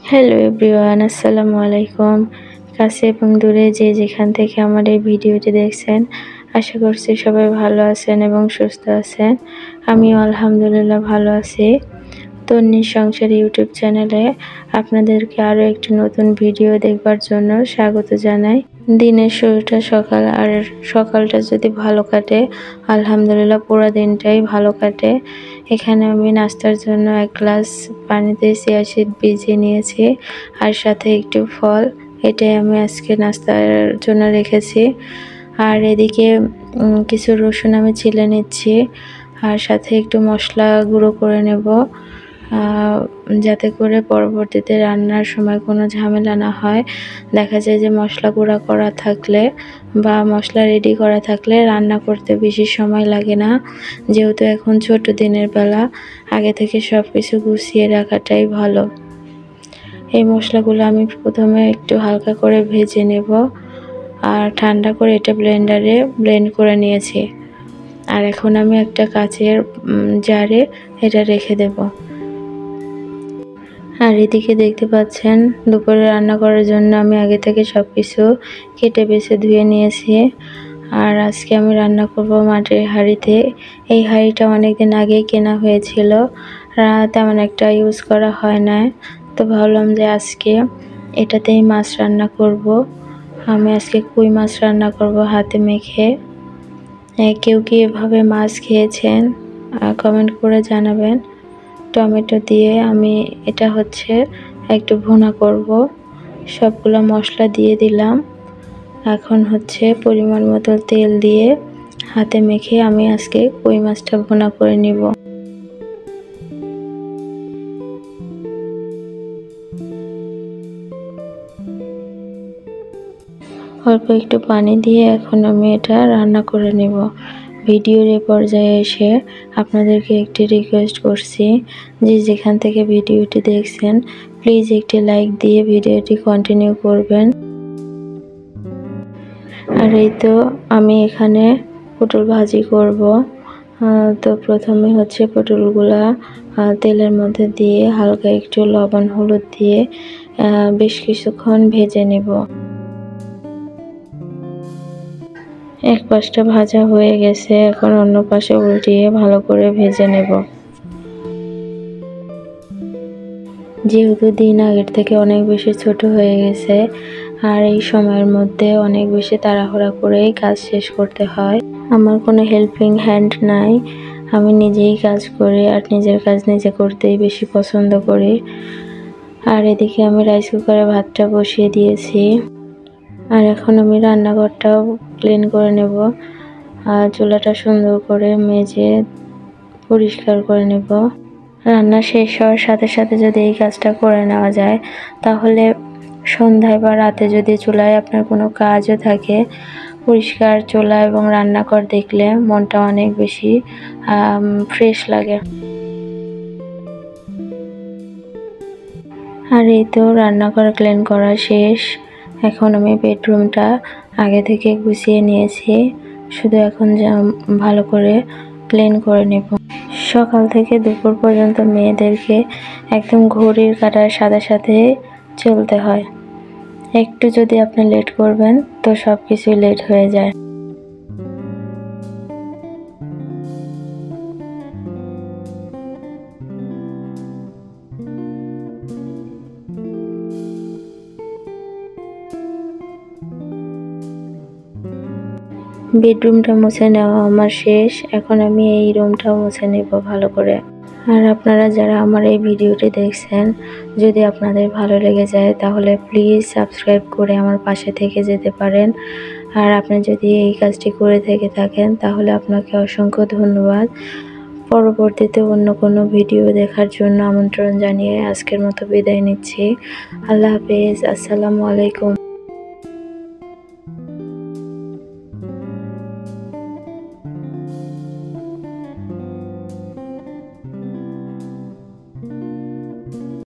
Hello everyone, আসসালামু আলাইকুম। কাছে এবং দূরে যে যেখান থেকে আমার এই ভিডিওটি দেখছেন, আশা করছি সবাই ভালো আছেন এবং সুস্থ আছেন। আমিও আলহামদুলিল্লাহ ভালো আছি। তন্নির সংসার ইউটিউব চ্যানেলে আপনাদেরকে আরও একটি নতুন ভিডিও দেখবার জন্য স্বাগত জানাই। দিনের শুরুটা সকাল, আর সকালটা যদি ভালো কাটে আলহামদুলিল্লাহ পুরো দিনটাই ভালো কাটে। এখানে আমি নাস্তার জন্য 1 গ্লাস পানিতে চিয়া সিড ভিজিয়ে নিয়েছি আর সাথে একটু ফল, এটাই আমি আজকে নাস্তার জন্য রেখেছি। আর এদিকে কিছু রসুন আমি ছিলে নিচ্ছি আর সাথে একটু মশলা গুঁড়ো করে নেব, যাতে করে পরবর্তীতে রান্নার সময় কোনো ঝামেলা না হয়। দেখা যায় যে মশলা গুঁড়া করা থাকলে বা মশলা রেডি করা থাকলে রান্না করতে বেশি সময় লাগে না। যেহেতু এখন ছোট দিনের বেলা, আগে থেকে সব কিছু গুছিয়ে রাখাটাই ভালো। এই মশলাগুলো আমি প্রথমে একটু হালকা করে ভেজে নেব আর ঠান্ডা করে এটা ব্লেন্ডারে ব্লেন্ড করে নিয়েছি। আর এখন আমি একটা কাচের জারে এটা রেখে দেব। আর এদিকে দেখতে পাচ্ছেন দুপুরে রান্না করার জন্য আমি আগে থেকে সব কিছু কেটে বেছে ধুয়ে নিয়েছি। আর আজকে আমি রান্না করব মাটির হাঁড়িতে। এই হাঁড়িটা অনেকদিন আগেই কেনা হয়েছিল, তেমন একটা ইউজ করা হয় না, তো ভাবলাম যে আজকে এটাতেই মাছ রান্না করব। আমি আজকে কই মাছ রান্না করব হাতে মেখে। কেউ কি এভাবে মাছ খেয়েছেন কমেন্ট করে জানাবেন। টমেটো দিয়ে আমি এটা একটু ভুনা করব। সবগুলো মশলা দিয়ে দিলাম। এখন পরিমাণ মতো তেল দিয়ে হাতে মেখে আমি আজকে কই মাছটা ভুনা করে নিব। অল্প একটু পানি দিয়ে এখন আমি এটা রান্না করে নেব। ভিডিওর এই পর্যায়ে এসে আপনাদেরকে একটি রিকোয়েস্ট করছি, যে যেখান থেকে ভিডিওটি দেখছেন প্লিজ একটি লাইক দিয়ে ভিডিওটি কন্টিনিউ করবেন। আর এই তো আমি এখানে পটল ভাজি করব। তো প্রথমে পটলগুলা তেলের মধ্যে দিয়ে হালকা একটু লবণ হলুদ দিয়ে বেশ কিছুক্ষণ ভেজে নেব। এক পাশটা ভাজা হয়ে গেছে, এখন অন্য পাশে উল্টিয়ে ভালো করে ভেজে নেব। যেহেতু দিন আগের থেকে অনেক বেশি ছোট হয়ে গেছে, আর এই সময়ের মধ্যে অনেক বেশি তাড়াহুড়া করেই কাজ শেষ করতে হয়। আমার কোনো হেল্পিং হ্যান্ড নাই, আমি নিজেই কাজ করি আর নিজের কাজ নিজে করতেই বেশি পছন্দ করি। আর এদিকে আমি রাইস কুকারে ভাতটা বসিয়ে দিয়েছি। আর এখন আমি রান্নাঘরটাও ক্লিন করে নেব। আর চুলাটা সুন্দর করে মেজে পরিষ্কার করে নেব। রান্না শেষ হওয়ার সাথে সাথে যদি এই কাজটা করে নেওয়া যায়, তাহলে সন্ধ্যায় বা রাতে যদি চুলায় আপনার কোনো কাজও থাকে, পরিষ্কার চুলা এবং রান্নাঘর দেখলে মনটা অনেক বেশি ফ্রেশ লাগে। আর এই তো রান্নাঘর ক্লিন করা শেষ। এখন আমি বেডরুমটা আগে থেকে গুছিয়ে নিয়েছি, শুধু এখন ভালো করে ক্লিন করে নেব। সকাল থেকে দুপুর পর্যন্ত মেয়েদেরকে একদম ঘড়ির কাঁটার সাথে সাথে চলতে হয়। একটু যদি আপনি লেট করবেন তো সব কিছুই লেট হয়ে যায়। বেডরুমটা মুছে নেওয়া আমার শেষ, এখন আমি এই রুমটাও মুছে নেব ভালো করে। আর আপনারা যারা আমার এই ভিডিওটি দেখছেন, যদি আপনাদের ভালো লেগে যায় তাহলে প্লিজ সাবস্ক্রাইব করে আমার পাশে থেকে যেতে পারেন। আর আপনি যদি এই কাজটি করে থেকে থাকেন তাহলে আপনাকে অসংখ্য ধন্যবাদ। পরবর্তীতে অন্য কোনো ভিডিও দেখার জন্য আমন্ত্রণ জানিয়ে আজকের মতো বিদায় নিচ্ছি। আল্লাহ হাফেজ, আসসালামু আলাইকুম।